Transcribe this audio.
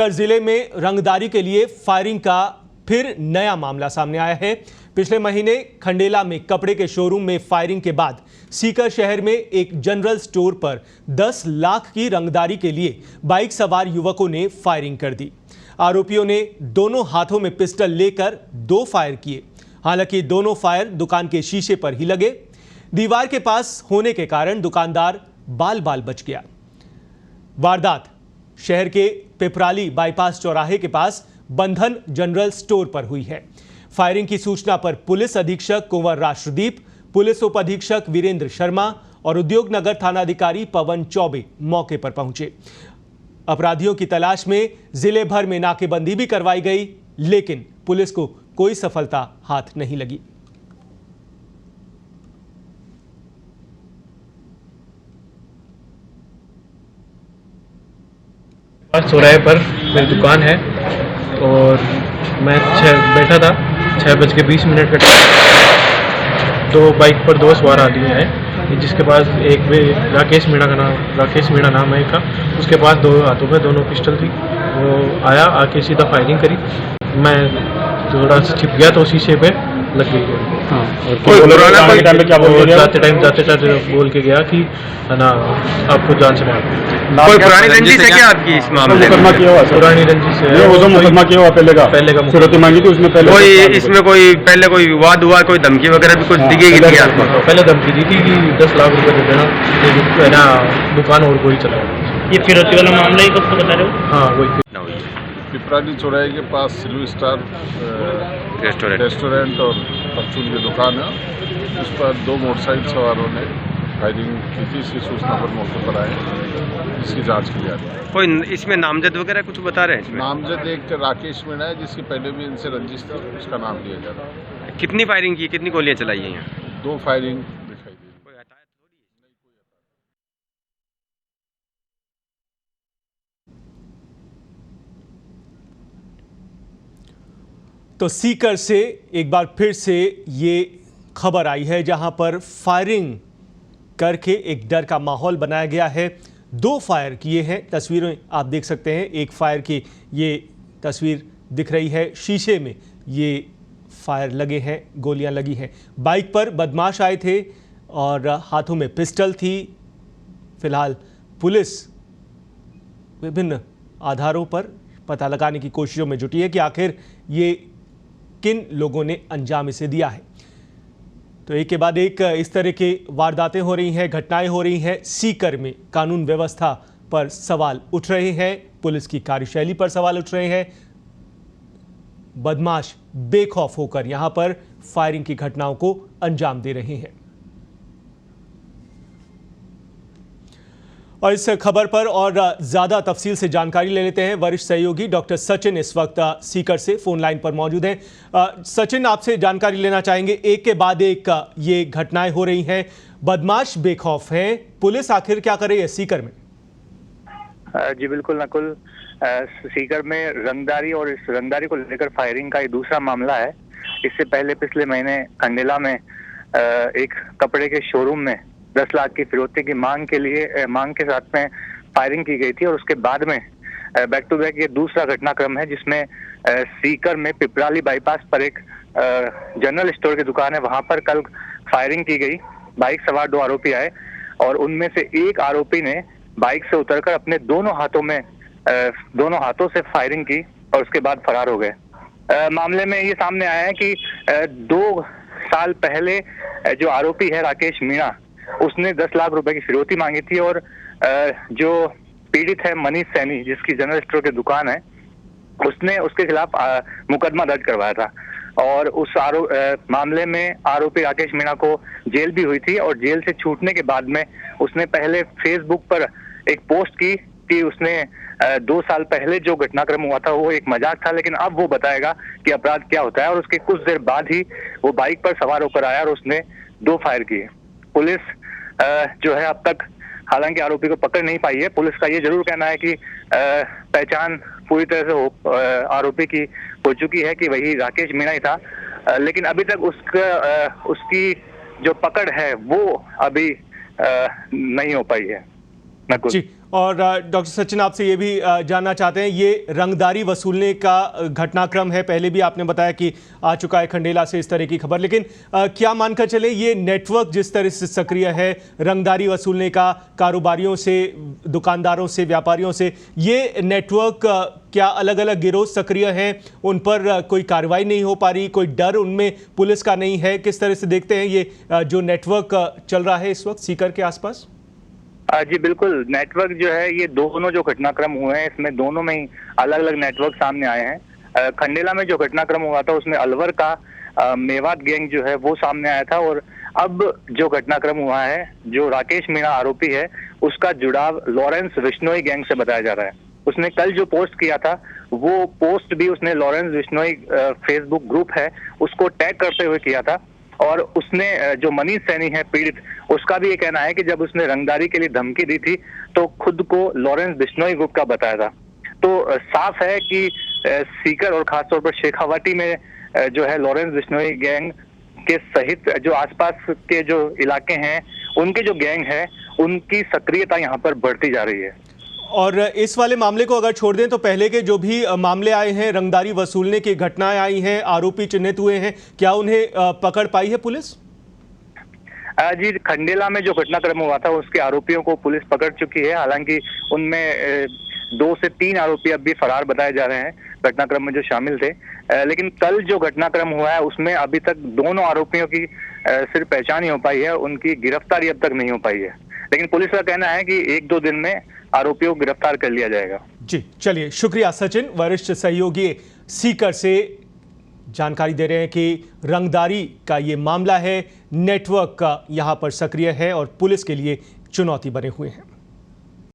जिले में रंगदारी के लिए फायरिंग का फिर नया मामला सामने आया है। पिछले महीने खंडेला में कपड़े के शोरूम में फायरिंग के बाद सीकर शहर में एक जनरल स्टोर पर 10 लाख की रंगदारी के लिए बाइक सवार युवकों ने फायरिंग कर दी। आरोपियों ने दोनों हाथों में पिस्टल लेकर 2 फायर किए। हालांकि दोनों फायर दुकान के शीशे पर ही लगे। दीवार के पास होने के कारण दुकानदार बाल बाल बच गया। वारदात शहर के पिपराली बाईपास चौराहे के पास बंधन जनरल स्टोर पर हुई है। फायरिंग की सूचना पर पुलिस अधीक्षक कुंवर राष्ट्रदीप, पुलिस उप अधीक्षक वीरेंद्र शर्मा और उद्योग नगर थानाधिकारी पवन चौबे मौके पर पहुंचे। अपराधियों की तलाश में जिले भर में नाकेबंदी भी करवाई गई, लेकिन पुलिस को कोई सफलता हाथ नहीं लगी। चौराहे पर मेरी दुकान है और मैं बैठा था। 6:20 का दो बाइक पर 2 सवार आदमी आए, जिसके पास एक राकेश मीणा नाम है का। उसके पास 2 हाथों में दोनों पिस्टल थी। वो आया, आके सीधा फायरिंग करी। मैं थोड़ा सा छिप गया तो शीशे पे लग गई। जाते बोल के गया कि है ना, आपको जान से मार। कोई पुरानी रंजिश है क्या आपकी इस मामले में? पुरानी रंजिश है। वो जो मुकदमा किया हुआ पहले का फिरौती मांगी थी उसमें पहले कोई इसमें कोई पहले कोई विवाद हुआ, कोई धमकी वगैरह भी कुछ दी गई थी आपको? पहले धमकी दी थी कि 10 लाख रुपए दे देना, है ना, दुकान और कोई चला। ये फिरौती वाला मामला ही कब बता रहे हो? हाँ, वही पिपराली चौराहे के पास सिल्वर स्टार रेस्टोरेंट और परचून की दुकान है। उस पर 2 मोटरसाइकिल सवारों ने फायरिंग की थी। इसकी सूचना पर मौके पर आए, इसकी जांच की जा रही है। कोई इसमें नामजद वगैरह कुछ बता रहे हैं? नामजद एक राकेश मीणा है, जिसकी पहले भी इनसे रंजिश थी, उसका नाम लिया जा रहा है। कितनी फायरिंग की, कितनी गोलियां चलाई हैं यहाँ? 2 फायरिंग दिखाई दी। तो सीकर से एक बार फिर से ये खबर आई है, जहां पर फायरिंग करके एक डर का माहौल बनाया गया है। 2 फायर किए हैं। तस्वीरें आप देख सकते हैं। एक फायर की ये तस्वीर दिख रही है, शीशे में ये फायर लगे हैं, गोलियां लगी हैं। बाइक पर बदमाश आए थे और हाथों में पिस्टल थी। फिलहाल पुलिस विभिन्न आधारों पर पता लगाने की कोशिशों में जुटी है कि आखिर ये किन लोगों ने अंजाम इसे दिया है। तो एक के बाद एक इस तरह की वारदातें हो रही हैं, घटनाएं हो रही हैं। सीकर में कानून व्यवस्था पर सवाल उठ रहे हैं, पुलिस की कार्यशैली पर सवाल उठ रहे हैं। बदमाश बेखौफ होकर यहां पर फायरिंग की घटनाओं को अंजाम दे रहे हैं। और इस खबर पर और ज्यादा तफसील से जानकारी ले लेते हैं। वरिष्ठ सहयोगी डॉक्टर सचिन इस वक्त सीकर से फोन लाइन पर मौजूद हैं। सचिन, आपसे जानकारी लेना चाहेंगे। एक के बाद एक ये घटनाएं हो रही हैं, बदमाश बेखौफ हैं, पुलिस आखिर क्या कर रही है सीकर में? जी बिल्कुल नकुल, सीकर में रंगदारी और इस रंगदारी को लेकर फायरिंग का एक दूसरा मामला है। इससे पहले पिछले महीने खंडेला में एक कपड़े के शोरूम में 10 लाख की फिरौती की मांग के साथ में फायरिंग की गई थी। और उसके बाद में बैक टू बैक ये दूसरा घटनाक्रम है, जिसमें सीकर में पिपराली बाईपास पर एक जनरल स्टोर की दुकान है, वहां पर कल फायरिंग की गई। बाइक सवार 2 आरोपी आए और उनमें से एक आरोपी ने बाइक से उतरकर अपने दोनों हाथों से फायरिंग की और उसके बाद फरार हो गए। मामले में ये सामने आया है कि 2 साल पहले जो आरोपी है राकेश मीणा, उसने 10 लाख रुपए की फिरौती मांगी थी और जो पीड़ित है मनीष सैनी, जिसकी जनरल स्टोर की दुकान है, उसने उसके खिलाफ मुकदमा दर्ज करवाया था। और उस मामले में आरोपी राकेश मीणा को जेल भी हुई थी और जेल से छूटने के बाद में उसने पहले फेसबुक पर एक पोस्ट की कि उसने 2 साल पहले जो घटनाक्रम हुआ था वो एक मजाक था, लेकिन अब वो बताएगा कि अपराध क्या होता है। और उसके कुछ देर बाद ही वो बाइक पर सवार होकर आया और उसने 2 फायर किए। पुलिस जो है अब तक हालांकि आरोपी को पकड़ नहीं पाई है। पुलिस का ये जरूर कहना है कि पहचान पूरी तरह से आरोपी की हो चुकी है कि वही राकेश मीणा ही था, लेकिन अभी तक उसकी जो पकड़ है वो अभी नहीं हो पाई है। जी, और डॉक्टर सचिन, आपसे ये भी जानना चाहते हैं, ये रंगदारी वसूलने का घटनाक्रम है, पहले भी आपने बताया कि आ चुका है खंडेला से इस तरह की खबर, लेकिन क्या मानकर चले ये नेटवर्क जिस तरह से सक्रिय है रंगदारी वसूलने का, कारोबारियों से, दुकानदारों से, व्यापारियों से, ये नेटवर्क क्या अलग अलग गिरोह सक्रिय हैं, उन पर कोई कार्रवाई नहीं हो पा रही, कोई डर उनमें पुलिस का नहीं है? किस तरह से देखते हैं ये जो नेटवर्क चल रहा है इस वक्त सीकर के आसपास? जी बिल्कुल, नेटवर्क जो है, ये दोनों जो घटनाक्रम हुए हैं इसमें दोनों में ही अलग अलग नेटवर्क सामने आए हैं। खंडेला में जो घटनाक्रम हुआ था उसमें अलवर का मेवात गैंग जो है वो सामने आया था, और अब जो घटनाक्रम हुआ है, जो राकेश मीणा आरोपी है, उसका जुड़ाव लॉरेंस बिश्नोई गैंग से बताया जा रहा है। उसने कल जो पोस्ट किया था वो पोस्ट भी उसने लॉरेंस बिश्नोई फेसबुक ग्रुप है उसको टैग करते हुए किया था, और उसने जो मनीष सैनी है पीड़ित, उसका भी ये कहना है कि जब उसने रंगदारी के लिए धमकी दी थी तो खुद को लॉरेंस बिश्नोई ग्रुप का बताया था। तो साफ है कि सीकर और खासतौर पर शेखावाटी में जो है लॉरेंस बिश्नोई गैंग के सहित जो आसपास के जो इलाके हैं उनके जो गैंग है उनकी सक्रियता यहाँ पर बढ़ती जा रही है। और इस वाले मामले को अगर छोड़ दें तो पहले के जो भी मामले आए हैं, रंगदारी वसूलने की घटनाएं आई हैं, आरोपी चिन्हित हुए हैं, क्या उन्हें पकड़ पाई है पुलिस? जी, खंडेला में जो घटनाक्रम हुआ था उसके आरोपियों को पुलिस पकड़ चुकी है। हालांकि उनमें 2 से 3 आरोपी अब भी फरार बताए जा रहे हैं घटनाक्रम में जो शामिल थे। लेकिन कल जो घटनाक्रम हुआ है उसमें अभी तक दोनों आरोपियों की सिर्फ पहचान ही हो पाई है, उनकी गिरफ्तारी अब तक नहीं हो पाई है। लेकिन पुलिस का कहना है कि 1-2 दिन में आरोपियों को गिरफ्तार कर लिया जाएगा। जी चलिए, शुक्रिया सचिन, वरिष्ठ सहयोगी सीकर से जानकारी दे रहे हैं कि रंगदारी का ये मामला है, नेटवर्क का यहाँ पर सक्रिय है और पुलिस के लिए चुनौती बने हुए हैं।